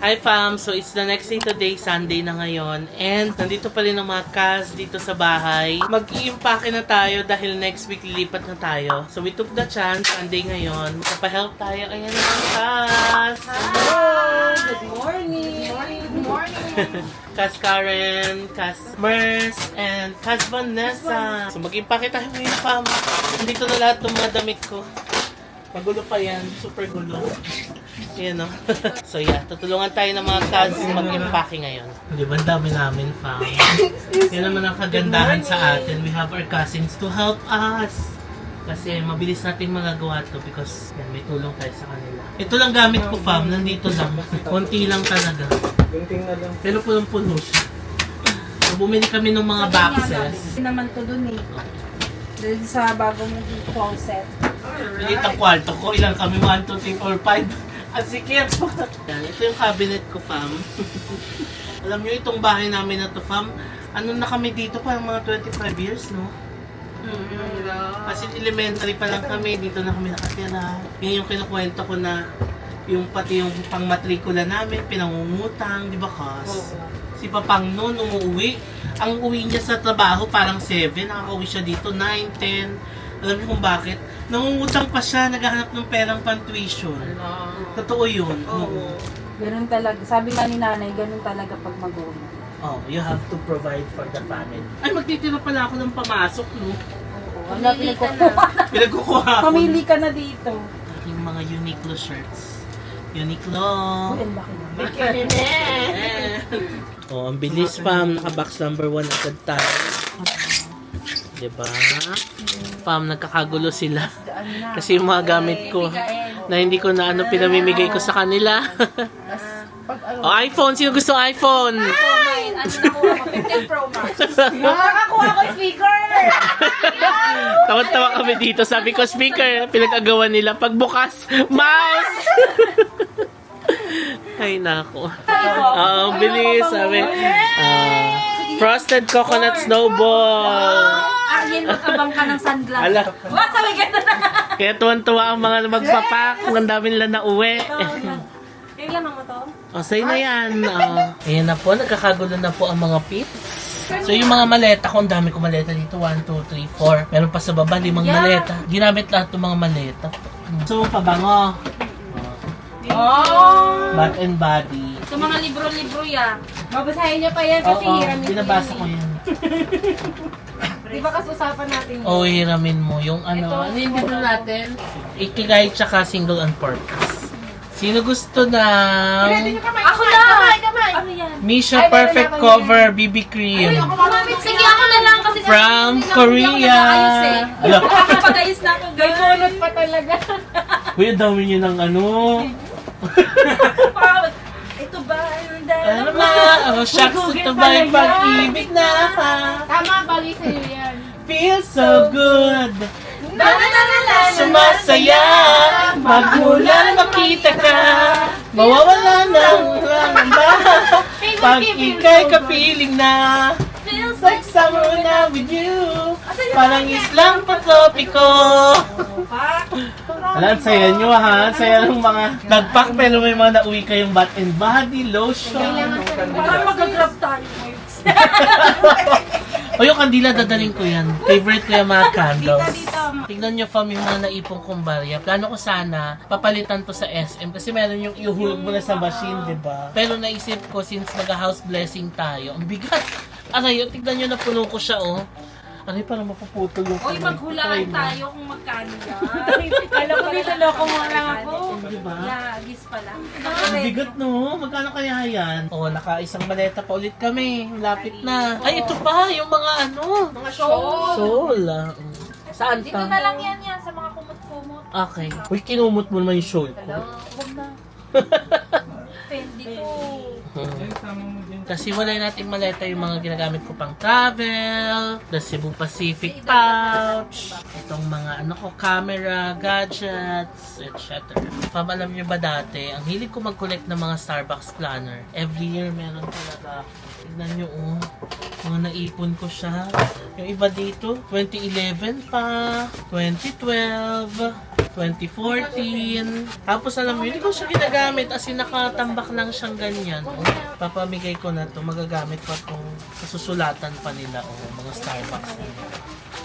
Hi fam! So it's the next day today, Sunday na ngayon. And nandito pa rin ang mga Kaz dito sa bahay. Mag-i-impake na tayo dahil next week lilipat na tayo. So we took the chance, Sunday ngayon. Magpapahelp tayo. Ayan na ang Kaz! Hello! Good morning! Good morning! Kaz Karen, Kaz Mers, and Kaz Vanessa. So mag-impake tayo ngayon fam. Nandito na lahat ng mga damit ko. Magulo pa yan. Super gulo. Yan, no? So, yeah. Tutulungan tayo ng mga Kaz mag-impake ngayon. Di ba? Ang dami namin, fam. Yan naman ang kagandahan sa atin. We have our cousins to help us. Kasi mabilis natin magagawa to because yan, may tulong tayo sa kanila. Ito lang gamit ko, fam. Nandito lang. Konti lang talaga. Pero punong-puno siya. So, bumili kami ng mga boxes. Hindi naman to dun eh. Dahil sa bagong faucet. Pilit ang kwarto ko. Ilang kami? 1, 2, 3, 4, 5. Ang sikip! Yan, ito yung cabinet ko, fam. Alam nyo, itong bahay namin na to, fam, ano na kami dito, parang mga 25 years, no? Kasi elementary pa lang kami, dito na kami nakatira. Yan yung kinukwento ko na yung pati yung pangmatrikula namin, pinangungutang, di ba, Kas? Si Papang noon, umuwi. Ang uwi niya sa trabaho, parang 7. Nakaka-uwi siya dito, 9, 10. Alam niyo kung bakit? Nangungutang pa siya, naghahanap ng perang pan-tuition. Totoo yun. Oo. Ganun talaga. Sabi nga ni nanay, ganun talaga pag magulang. Oh, you have to provide for the family. Ay, magtitira pala ako ng pamasok, no? Oo. Wala pinagkukuha. Pinagkukuha ako. Pamili ka na dito. Yung mga Uniqlo shirts. Uniqlo. Uy, ang laki naman. Oh, ang bilis, fam. Naka-box number 1 agad tayo. Diba? Fam, nagkakagulo sila. Kasi yung mga gamit ko na hindi ko na pinamimigay ko sa kanila. Oh, iPhone. Sino gusto iPhone? Ano nakuha ko? 15 Pro Max. Nakakakuha ko speaker! Tawa-tawa kami dito. Sabi ko, speaker. Pinag-agawan nila. Pagbukas, mouse! Ay, nako. Bilis. Sabi, frosted coconut snowball. Arjen, magkabang ka ng sunglass. Ala. What? Sabi ka na. Kaya tuwan-tuwa ang mga magpapak. Ang dami nila na uwi. Kailan mo to? O, sa'yo na yan. Ayan na po. Nagkakagulo na po ang mga pit. So, yung mga maleta ko, ang dami ko maleta dito. 1, 2, 3, 4. Meron pa sa baba, 5 maleta. Ginamit lahat ng mga maleta. So, pabango. Oh! Bath and Body. Sa mga libro-libro yan. Mabasahin niyo pa yan kasi Oo, hiramin binabasa ko yan. Di ba kasusapan natin yun? Oo, hiramin mo. Yung ano yung libro natin? Ikigai tsaka Single and Purpose. Sino gusto na Ako na! Kamay! Ano yan? Misha Perfect Cover BB Cream Sige, ako na lang kasi from Korea. Ala, Nakakapag-ayos na ako. Gayunod pa talaga. uy, ang dami niyo ng ano. Ito ba? Ano ba? Oh, shucks, ito ba yung pag-ibig na? Tama, bali sa'yo yan. Feels so good. Sumasaya, magmulan makita ka, mawawala ng rangamba. Pag ika'y kapiling na, feels like summer na with you. Parang islang patropiko. Alam, saya nyo ha. Saya ng mga nagpack pero may mga nauwi kayong Bath and Body, lotion. Parang mag-grab tayo. O yung kandila, dadaling ko yan. Favorite ko yung mga candles. Tingnan nyo fam yung mga naipong kong barya. Plano ko sana, papalitan to sa SM. Kasi meron yung iuhulog mo na sa machine, di ba? Pero naisip ko, since mag-house blessing tayo, ang bigat. Aray, tignan nyo na puno ko siya, oh. Aray, parang mapuputol yung Uy, kamay. maghulaan Try mo. tayo kung magkano yan. Alam ko nito, loko mo lang ako. Di ba? Yagis pala. Ang bigat no, magkano kaya yan? Oh, naka-isang maleta pa ulit kami. Lapit na. Ay, ito pa, yung mga ano. Mga shawl. Soul. Saan Dito pa? na lang yan sa mga kumot-kumot. Okay. Uy, kinumot mo naman yung shawl ko. Huwag na. Fendi to. Kasi wala nating maleta yung mga ginagamit ko pang travel, the Cebu Pacific pouch, itong mga ano ko, camera, gadgets, etc. Alam nyo ba dati, ang hilig ko mag-collect ng mga Starbucks planner. Every year meron talaga ako. Tignan nyo, mga naipon ko siya. Yung iba dito, 2011 pa, 2012, 2014. Tapos alam mo, hindi ko siya ginagamit as in nakatambak lang siyang ganyan. Oh, papamigay ko na to, magagamit ko itong susulatan pa nila. Oh, mga Starbucks nila.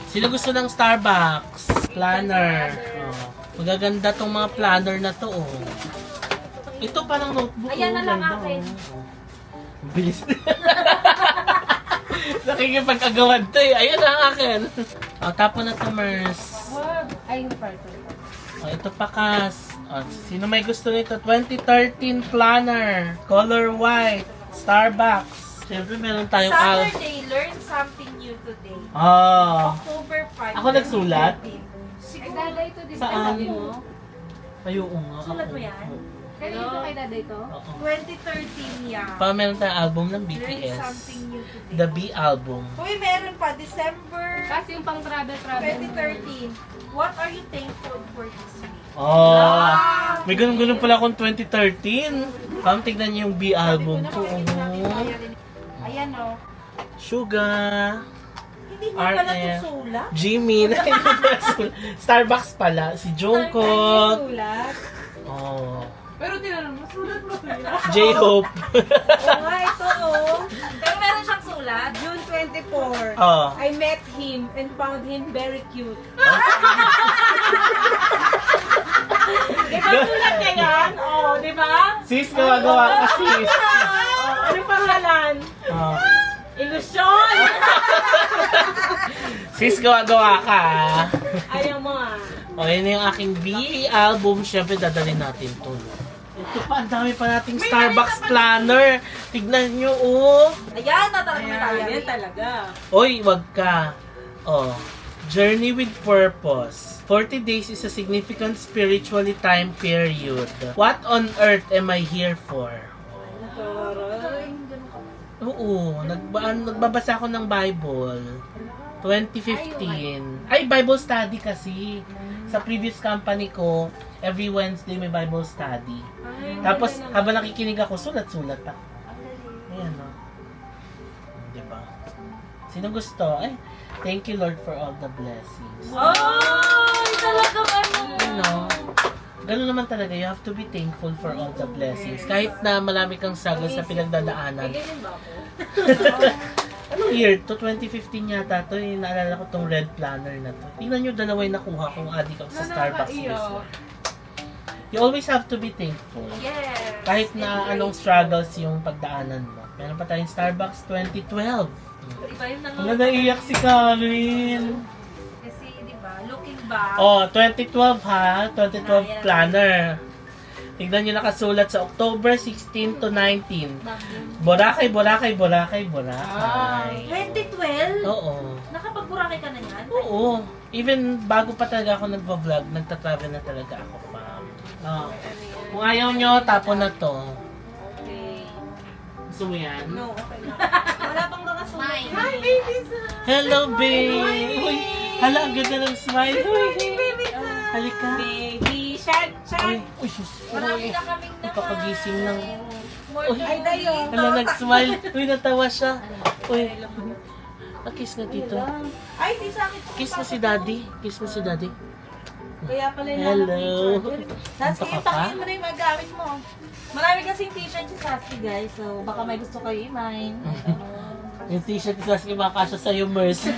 Sino gusto ng Starbucks? Planner. Oh, magaganda tong mga planner na to. Oh. Ito parang notebook. Ayan na lang ganda, akin. oh. Bilis. Nakikipag-agawan to eh. Ayan ang akin. Oh, tapon na to, Mers. Ay, purple. Oh, ito pa, Kas. Oh, sino may gusto nito? 2013 planner. Color white. Starbucks. Siyempre, meron tayong Saturday, learn something new today. Oh. October 5. Ako nagsulat? Ay, daday ito, di ba? Saan? Sabi mo? Ay, oo nga. Sulat ako. mo yan? Oo. Kanino kay daday ito? Oo. 2013 yan. Pa meron tayong album ng Learn BTS. something new today. The B album. Uy, meron pa. December Kasi yung pang travel. 2013. What are you thankful for this week? Oh. May ganun-ganun pala akong 2013. Pam, tignan niyo yung B album ko. Oh. Ayan o. Suga. Hindi niya pala RM. ito sulat. Jimin. Starbucks pala. Si Jungkook. Sulat. Oh. Pero tinanong mo, sulat mo to yun. J-Hope. Oo nga, ito o. Pero meron siyang sulat. June 24. Oh. I met him and found him very cute. Di ba sulat niya yan? Oo, di ba? Sis, gawa-gawa ka, sis. Ano pangalan? Oh. Ilusyon! Sis, gawa-gawa ka. Ayaw mo ah. O, yun yung aking B album. Siyempre, dadalhin natin to. Ito pa, ang dami pa nating Starbucks planner. Tignan nyo, oh. Ayan na talaga may tayo. Ayan talaga. Oy, wag ka. Oh, Journey with Purpose. 40 days is a significant spiritually time period. What on earth am I here for? Oo, nagbabasa ako ng Bible. 2015. Ay, Bible study kasi. Sa previous company ko, every Wednesday may Bible study. Tapos, habang nakikinig ako, sulat-sulat ako. Ayan, no? Diba? Sino gusto? Ay, thank you, Lord, for all the blessings. Ay, talagang ano. Ano? Ganun naman talaga, you have to be thankful for all the blessings. Kahit na marami kang struggles sa pinagdadaanan. Ganyan ba ako? Anong year to? 2015 yata to. Naalala ko tong red planner na to. Tingnan nyo, dalawa yung nakuha kung adik ako sa Starbucks before. You always have to be thankful. Yes. Kahit na anong struggles yung pagdaanan mo. Meron pa tayong Starbucks 2012. Iba yung Wala naiyak si Karen. Kasi, di ba, looking back. Oh, 2012 ha. 2012 planner. Tignan nyo nakasulat sa October 16 to 19. Boracay, Boracay, Boracay, Boracay. 2012? Oo. Nakapag-Boracay ka na yan? Oo. Even bago pa talaga ako nagva-vlog, nagta-travel na talaga ako, fam. Oh. Kung ayaw nyo, tapon na to. Okay. Gusto mo yan? No, okay lang. Wala pang mga sulat. Hi, babies! Hello, babe! Uy, hala, ang ganda ng smile. Uy, halika. Baby shark, Uy, shark. uy, sus. Marami na kaming naman. Ipapagising ng... Uy, ay, dayo. Hala, nag-smile. Uy, natawa siya. Uy, kiss nga dito. Ay, di sa akin. Kiss mo si daddy. Kiss mo si daddy. Kaya pala yung Hello. Saski, Punta ka pa? ipakita mo na yung magamit mo. Marami kasing t-shirt si Saski, guys. So, baka may gusto kayo i-mine. Yung t-shirt ni Sasuke makakasya sa'yo, Merce.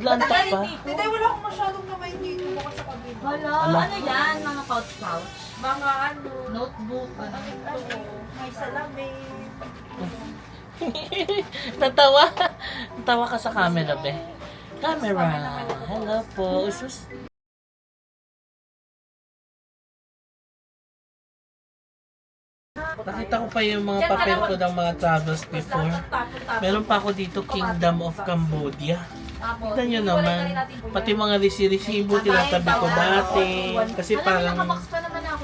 Lantak pa. Hindi, wala akong masyadong kamay dito. Baka sa kabila. Wala, Ala. ano yan? Mga pouch-pouch? Mga ano? Notebook. Ano? May salamin. Natawa. Natawa ka sa camera, be. Camera. Hello po. Usus. Nakita ko pa yung mga papel ko ng mga travels before. Meron pa ako dito, Kingdom of Cambodia. Tignan nyo naman. Pati mga resibo tinatabi ko dati. Kasi parang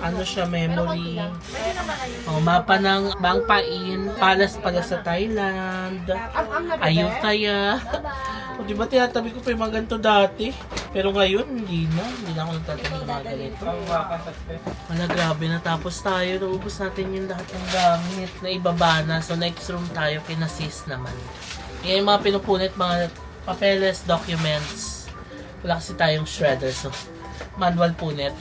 ano siya, memory. Oh, mapa ng Bangpain, Palace pala sa Thailand. Ayutthaya. O, di ba tinatabi ko pa yung mga ganito dati? Pero ngayon, hindi na. Hindi na ako nagtatabi ng mga ganito. Wala, grabe. Natapos tayo. Naubos natin yung lahat ng gamit na ibaba na. So, next room tayo. Kina sis naman. Yan yung mga pinupunit, mga papeles, documents. Wala kasi tayong shredder, so manual punit.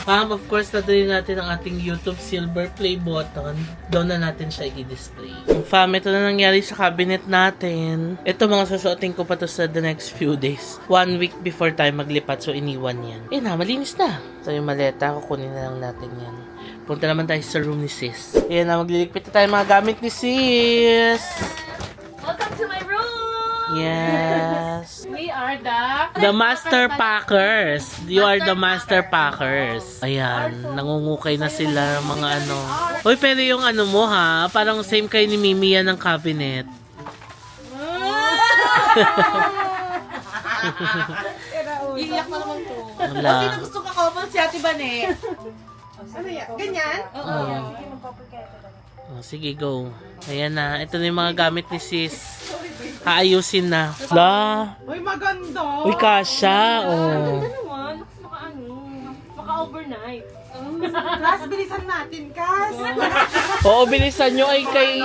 Of course, nadali natin ang ating YouTube silver play button. Doon na natin siya i-display. Ito na nangyari sa cabinet natin. Ito mga susuotin ko pa to sa the next few days. 1 week before tayo maglipat, so iniwan yan. Na, malinis na. So yung maleta, kukunin na lang natin yan. Punta naman tayo sa room ni sis. Ayan na, magliligpit na tayo mga gamit ni sis. Welcome to my room! Yes. We are The Master Packers. You are the Master Packers. Ayan, nangungukay na sila ng mga ano. Uy, pero yung ano mo ha, parang same kay ni Mimi yan ng cabinet. Iiyak na naman ko. Wala. Sino gusto ka couple si Ate Bane? Ano yan? Ganyan? Oo. Sige, go. Ayan na. Ito na yung mga gamit ni sis. Haayusin na. La. Uy, maganda. Uy, kasha. Oh. Ano naman? Maka-overnight. Kas, bilisan natin, Kas. Oo, bilisan nyo ay kay...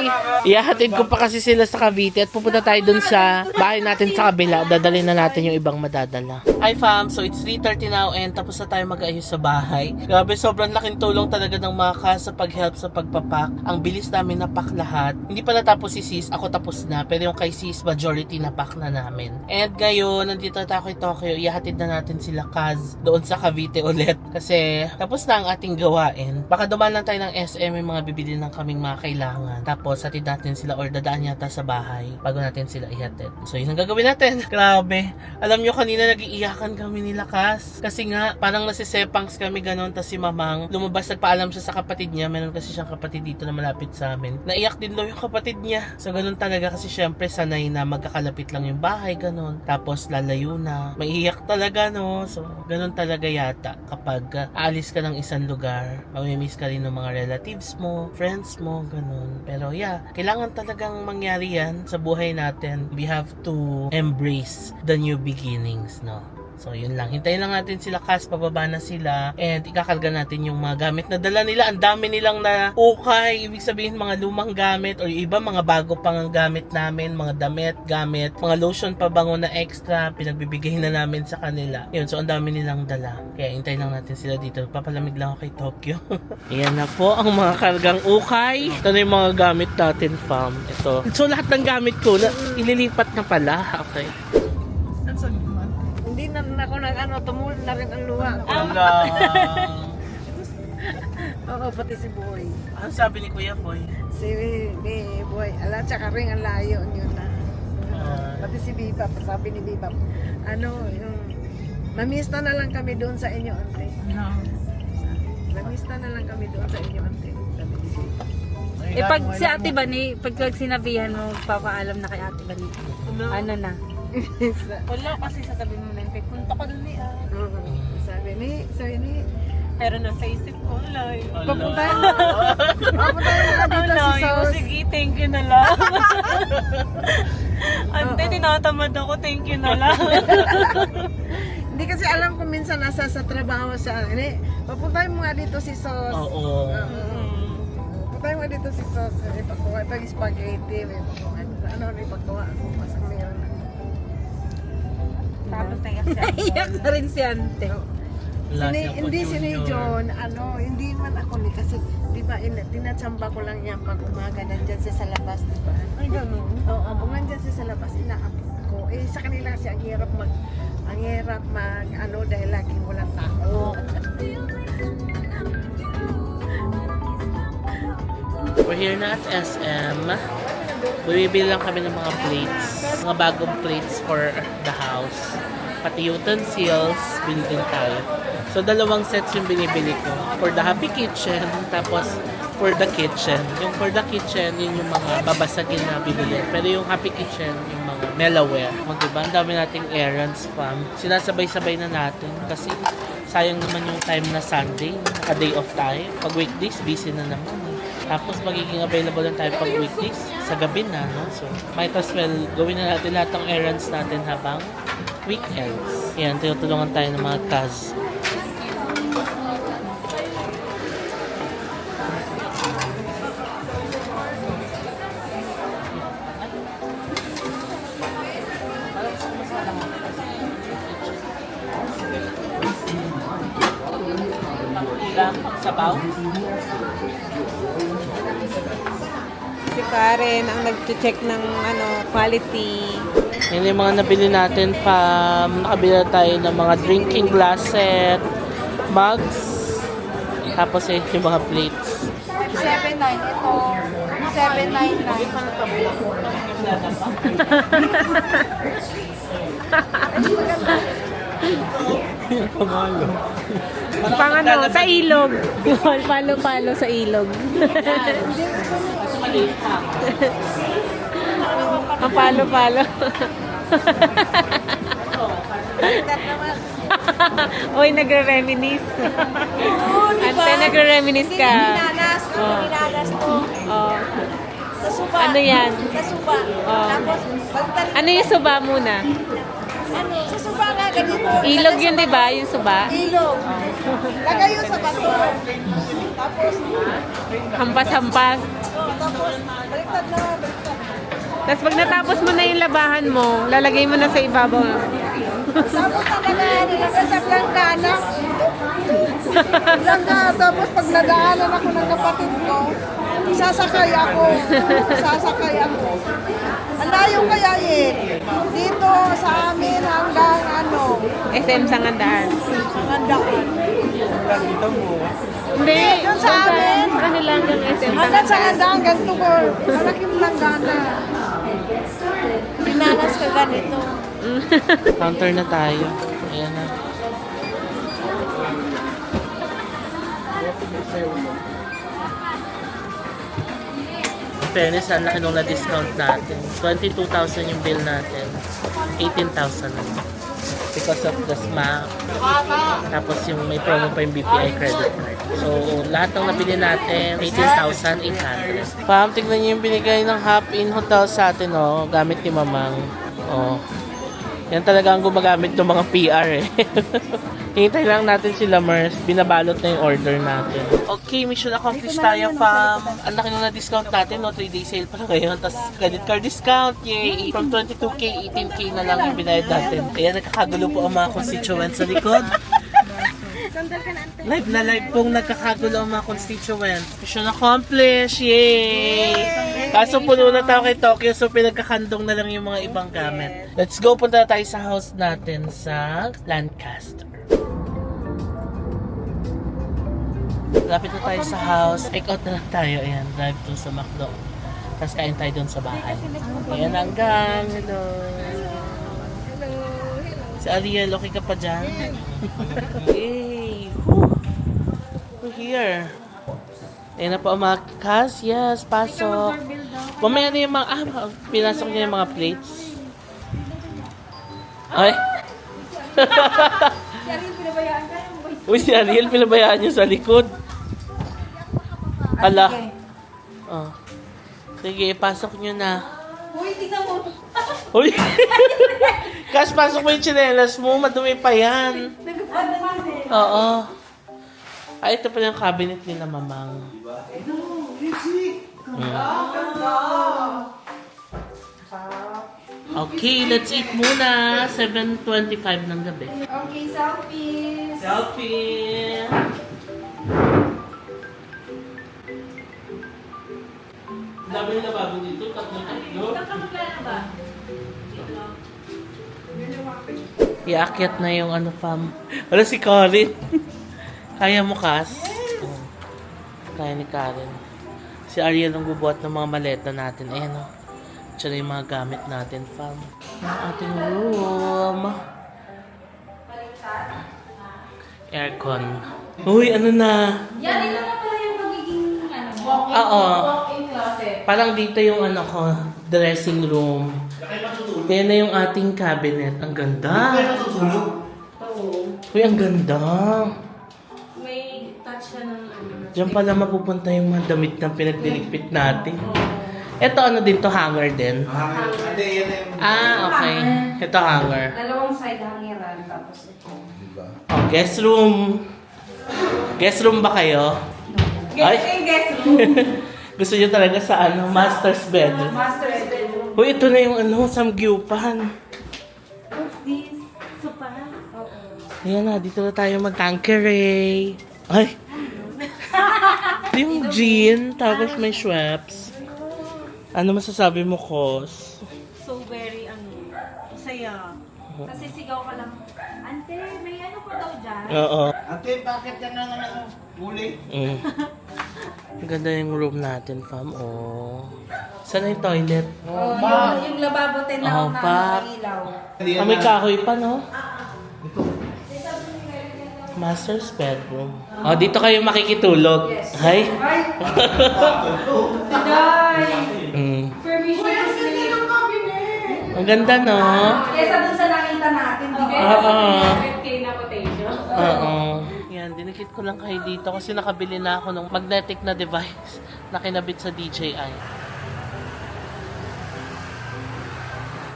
Ihahatid ko pa kasi sila sa Cavite at pupunta tayo dun sa bahay natin sa kabila. Dadalhin na natin yung ibang madadala. Hi fam, so it's 3:30 now and tapos na tayo mag-ayos sa bahay. Grabe, sobrang laking tulong talaga ng mga Kas sa pag-help sa pagpapak. Ang bilis namin na-pack lahat. Hindi pa natapos si sis, ako tapos na. Pero yung kay sis, majority na-pack na namin. And ngayon, nandito na tayo kay Tokyo. Ihahatid na natin sila Kaz doon sa Cavite ulit. Kasi tapos na ang ating gawain. Baka dumaan lang tayo ng SM, may mga bibili ng kaming mga kailangan. Tapos hatid natin sila or dadaan yata sa bahay bago natin sila ihatid. So yun ang gagawin natin. Grabe. Alam nyo kanina nag-iiyakan kami nila Kas. Kasi nga parang nasisepangs kami ganon. Tas si Mamang lumabas, nagpaalam siya sa kapatid niya. Meron kasi siyang kapatid dito na malapit sa amin. Naiyak din daw yung kapatid niya. So ganon talaga kasi syempre sanay na magkakalapit lang yung bahay ganon. Tapos lalayo na. Maiiyak talaga no. So ganon talaga yata kapag aalis ka ng isang lugar, mamimiss ka rin ng mga relatives mo, friends mo, ganun. Pero yeah, kailangan talagang mangyari yan sa buhay natin. We have to embrace the new beginnings, no? So, yun lang. Hintayin lang natin sila Kas, pababa na sila. And ikakarga natin yung mga gamit na dala nila. Ang dami nilang na ukay. Ibig sabihin, mga lumang gamit or iba, mga bago pang gamit namin. Mga damit, gamit. Mga lotion pabango na extra. Pinagbibigay na namin sa kanila. Yun, so ang dami nilang dala. Kaya hintayin lang natin sila dito. Papalamig lang ako kay Tokyo. Ayan na po ang mga kargang ukay. Ito na yung mga gamit natin, fam. Ito. So, lahat ng gamit ko, ililipat na pala. Okay. Hindi na ako tumulong na rin ang luha. Wala. Oo, pati si Boy. Ano sabi ni Kuya Boy? Si Boy, tsaka rin ang layo niyo na. Pati si Bibap, sabi ni Bibap, yung mamiss na lang kami doon sa inyo, ante. Mamiss na lang kami doon sa inyo, ante. Sabi ni Bibap. Pag si Ate Bani, pag sinabihan mo, papaalam na kay Ate Bani. Ano na? Wala kasi sasabihin mo na, punta ka dun niya. Sabi ni, Pero nasa isip ko, wala yun. papuntahin mo na dito si Sos. Sige, thank you na lang. Ante, tinatamad ako, thank you na lang. Hindi kasi alam ko minsan nasa sa trabaho siya. Papuntahin mo nga dito si Sos. Oo. Papuntahin mo nga dito si Sos. Ipagkuha, spaghetti. Ipagkuha ako. Pasang meron. Tapos naiyak na rin si Ante. Hindi si John, hindi man ako ni kasi, di ba, tinatsamba ko lang yan pag umaga nandyan siya sa labas, di ba? Ay, gano'n? Oo, kung nandyan siya sa labas, inaapot ko. Sa kanila kasi ang hirap dahil laging walang tao. We're here na at SM. Bibili lang kami ng mga plates. Mga bagong plates for the house. Pati utensils, binili din tayo. So, 2 sets yung binibili ko. For the Happy Kitchen, tapos for the kitchen. Yung for the kitchen, yun yung mga babasagin na bibili. Pero yung Happy Kitchen, yung mga Melaware. Diba? Ang dami nating errands, fam. Sinasabay-sabay na natin kasi sayang naman yung time na Sunday, a day off tayo. Pag weekdays, busy na naman. Tapos magiging available lang tayo pag weekdays sa gabi na, no? So, might as well gawin na natin lahat ng errands natin habang weekends. Yan, tinutulungan tayo ng mga Kaz. lang, pang sabaw. Si Karen ang nag-check ng quality. Yan yung mga nabili natin, fam. Nakabili na tayo ng mga drinking glass set, mugs, tapos yung mga plates. 7.9 ito. 7.99. Pamalo. Pang sa ilog. Palo-palo sa ilog. Mas maliit pa. Ang palo-palo. Uy, nagre-reminisce. Ante, nagre-reminisce ka. Minanas. Minanas to. Oh. Sa suba. Ano yan? Sa suba. Oh. Tapos, pagtali. Ano yung suba muna? Sa suba nga, ganito. Ilog yun, di ba? Yung suba? Ilog. Lagay yun sa bato. Tapos, Hampas-hampas. tapos, baliktad na, baliktad. Tapos pag natapos mo na yung labahan mo, lalagay mo na sa ibabaw. Tapos talaga, nilagay sa planggana. Planggana, tapos pag nadaanan ako ng kapatid ko, sasakay ako. Ang layo kaya dito sa amin hanggang SM Sangandaan. Sangandaan. Hindi, Doon sa amin. Ano lang yung SM Hanggang Sangandaan. Sangandaan, ganito ko. Malaking planggana. Pinanas ka ganito. Counter na tayo. Ayan na. Fairness, ang laki nung na-discount natin. 22,000 yung bill natin. 18,000 na. Because of the SMAC. Tapos yung may promo pa yung BPI credit card. So, lahat ng nabili natin, 18,800. Pam, tignan niyo yung binigay ng Hop In Hotel sa atin, oh. Gamit ni Mamang. Oh. Yan talaga ang gumagamit ng mga PR eh. Hintay lang natin sila, Mers. Binabalot na yung order natin. Okay, mission accomplished tayo, fam. Ang laki na discount natin, no? 3-day sale pa ngayon. Tapos credit card discount, yay! From 22K, 18K na lang yung binayad natin. Ayan, nagkakagulo po ang mga constituents sa likod. Live na live pong nagkakagulo ang mga constituents. Mission accomplished, yay! Kaso puno na tayo kay Tokyo, so pinagkakandong na lang yung mga ibang gamit. Let's go, punta na tayo sa house natin sa Lancaster. Lapit na tayo sa house. Take out na lang tayo. Ayan, drive to sa McDo. Tapos kain tayo doon sa bahay. Ayan ang gang. Hello. Si Ariel, okay ka pa dyan? Yay! We're here. Ayan na po ang mga kas. Yes, pasok. Mamaya na yung mga, pinasok niya yung mga plates. Ay! Uy, si Ariel, pinabayaan niyo sa likod. Ala. Oh. Sige, pasok niyo na. Uy, tingnan mo. Uy! Kas, pasok mo yung tsinelas mo. Madumi pa yan. Oo. Ay, ito pala yung cabinet nila, Mamang. Okay, let's eat muna. 7:25 ng gabi. Okay, selfies. Selfie! Dami na bago dito. Tatlo. Iaakyat na yung fam. Wala si Karen. Kaya mo, Kas? Oh. Kaya ni Karen. Si Ariel ang bubuhat ng mga maleta natin. Ayan o. Tsaka yung mga gamit natin, fam. Ang ating room. Aircon. Uy, ano na? Yan, ito na pala yung magiging Oo. walk-in closet. Parang dito yung dressing room. Yan na yung ating cabinet. Ang ganda. Uy, ang ganda. May touch na ng Diyan pala mapupunta yung mga damit na pinagdiligpit natin. Ito din to, hanger din. Okay. Ito hanger. Dalawang side hangiran, tapos ito. Oh, guest room. Guest room ba kayo? Ay. Guest room. Gusto nyo talaga sa master's bedroom. Master's bedroom. Uy, ito na yung samgyupan. What's this? Sopa? Oo. Ayan na, dito na tayo mag-tankeray. Ay, Yung gin, tapos may Schweppes. Ano masasabi mo, Kos? So very, saya. Kasi sigaw ka lang, Ante, may ano po daw dyan? Oo. Ate, bakit yan ang huli? Mm. Ang ganda yung room natin, fam. Oh. Saan yung toilet? Yung lababo, Oh, tinaw na pak. ilaw. May kahoy pa, no? Master's bedroom. Oh, dito kayo makikitulog. Hi. Day! Mm. Permission to sleep. Ang ganda, no? Kesa dun sa nakita natin, di ba? Oo. 5K na quotation. Oo. Yan, dinikit ko lang kayo dito kasi nakabili na ako ng magnetic na device na kinabit sa DJI.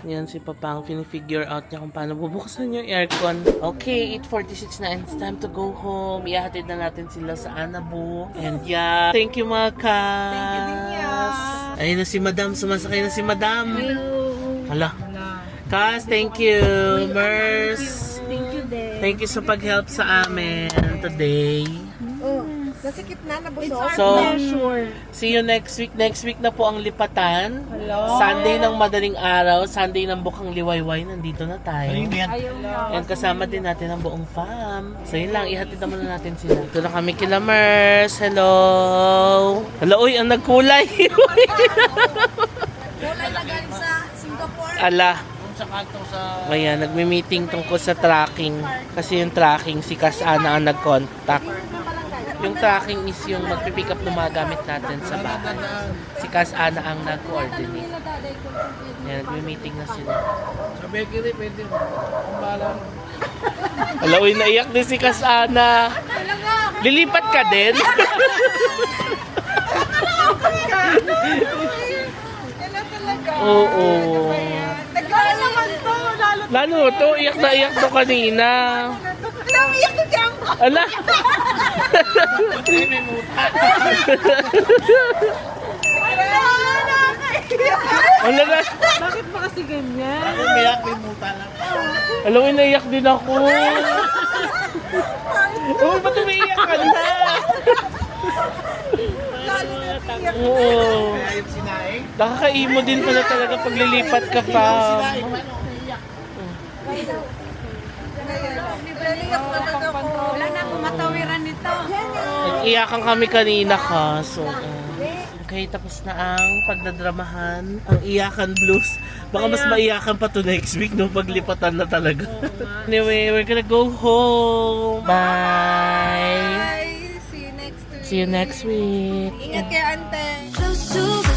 Yan si Papang, pinifigure out niya kung paano bubuksan yung aircon. Okay, 8:46 na and it's time to go home. Ihahatid na natin sila sa Anabu. And yeah, thank you mga kas. Thank you din, yeah. Ayun na si Madam, sumasakay na si Madam. Hala. Kas, thank you. Mers. Thank you, Day. Thank you sa pag-help sa amin today. Oh, nasikip na, nabusog. So, see you next week. Next week na po ang lipatan. Sunday ng madaling araw, Sunday ng bukang liwayway. Nandito na tayo. And kasama din natin ang buong fam. So yun lang, ihatid naman na natin sila. Ito na kami kila Mers. Hello! Hello, uy, ang nagkulay. Kulay na galing sa Singapore. Ala. Sa kanto sa... Ayan, nagmi-meeting tungkol sa tracking. Kasi yung tracking, si Kas Ana ang nag-contact. Yung tracking is yung magpipick up ng mga gamit natin sa bahay. Si Kas Ana ang nag-coordinate. Ayan, nagmi-meeting na sila. Sa bakery, pwede mo. Ang bahala mo. Ala, uy, naiyak din si Kas Ana. Lilipat ka din? Kailan talaga? Oo. Nagkala naman to, lalo. Lalo to, iyak na iyak to kanina. Namiyak na siya ako. Ala! Ala na! Bakit ba kasi ganyan? Umiyak, may muta lang. Ala, uy, naiyak din ako. Uy, ba't umiiyak ka na? Oo. Kaya yung sinaing. Nakaka-emo din pala talaga pag lilipat ka pa. Sinaing, ano? Naiyak talaga ako. Wala na akong matawiran nito. Nag-iyakan kami kanina ka. So, okay, tapos na ang pagdadramahan. Ang iyakan blues. Baka mas maiyakan pa to next week nung paglipatan na talaga. Anyway, we're gonna go home. Bye! Bye. See you next week. See you next week. Ingat kayo, ante. Close to the